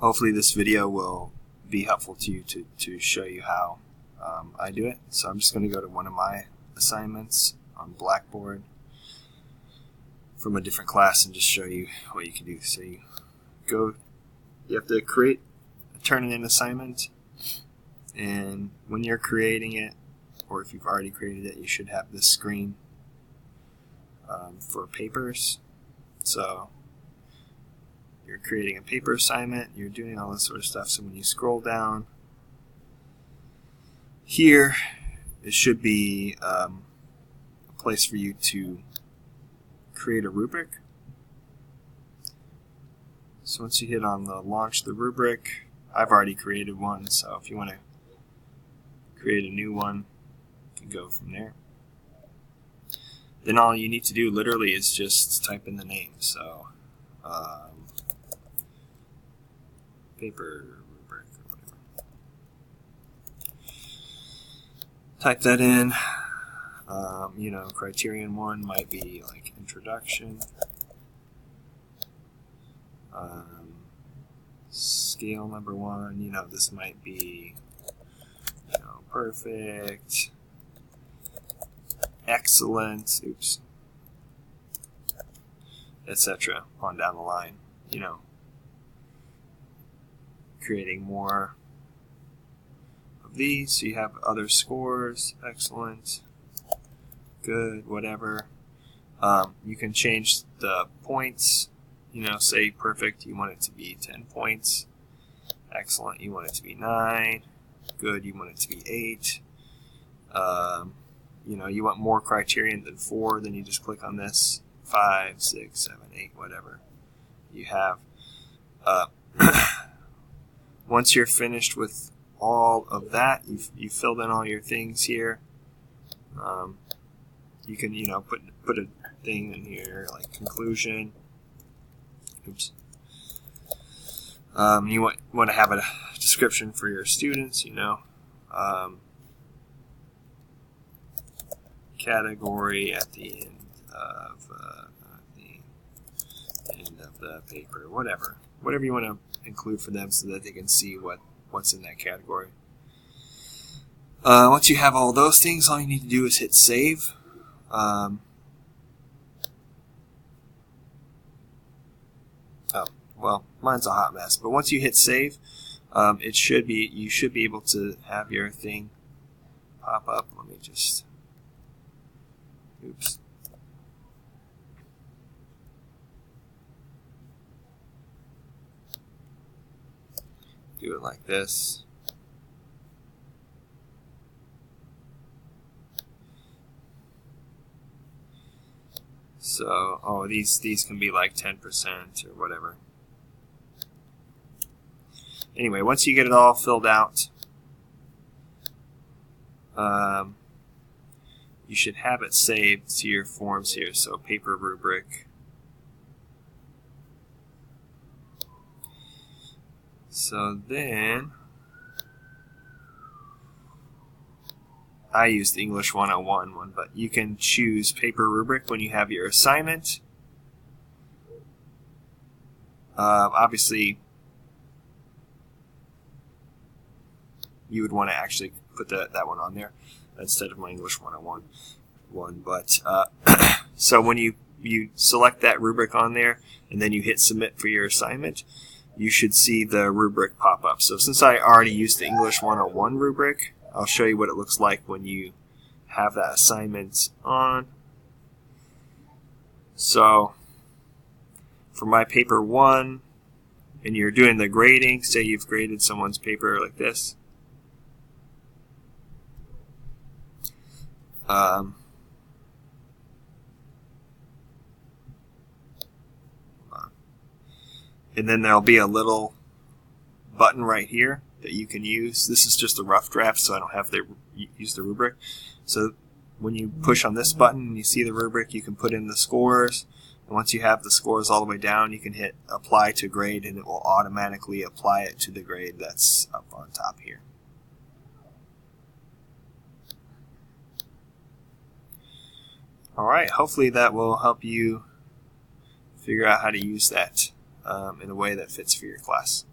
hopefully this video will be helpful to you to show you how I do it. So I'm just going to go to one of my assignments on Blackboard from a different class and just show you what you can do. So you have to create a Turnitin assignment, and when you're creating it, or if you've already created it, you should have this screen for papers. So you're creating a paper assignment, you're doing all this sort of stuff. So when you scroll down here, it should be a place for you to create a rubric. So once you hit on the launch the rubric, I've already created one, so if you want to create a new one, you can go from there. Then all you need to do literally is just type in the name. So paper rubric or whatever. Type that in. Criterion 1 might be like introduction. Scale number 1, this might be perfect, excellent, etc. on down the line. Creating more of these, so you have other scores, excellent, good, whatever. You can change the points. Say perfect, you want it to be 10 points. Excellent, you want it to be 9. Good, you want it to be 8. You want more criterion than 4, then you just click on this. 5, 6, 7, 8, whatever you have. Once you're finished with all of that, you've filled in all your things here. You can put a thing in here like conclusion. You want to have a description for your students, category at the end of the paper, whatever you want to include for them so that they can see what's in that category. Once you have all those things, all you need to do is hit save. Well, mine's a hot mess, but once you hit save, you should be able to have your thing pop up. Let me just, do it like this. So, these can be like 10% or whatever. Anyway, once you get it all filled out, you should have it saved to your forms here. So paper rubric. So then, I use the English 101 one, but you can choose paper rubric when you have your assignment. Obviously, you would want to actually put that one on there instead of my English 101 one. But so when you select that rubric on there and then you hit submit for your assignment, you should see the rubric pop up. So since I already used the English 101 rubric, I'll show you what it looks like when you have that assignment on. So for my paper 1, and you're doing the grading, say you've graded someone's paper like this. And then there'll be a little button right here that you can use. This is just a rough draft, so I don't have to use the rubric. So when you push on this button and you see the rubric, you can put in the scores. And once you have the scores all the way down, you can hit apply to grade, and it will automatically apply it to the grade that's up on top here. Alright, hopefully that will help you figure out how to use that in a way that fits for your class.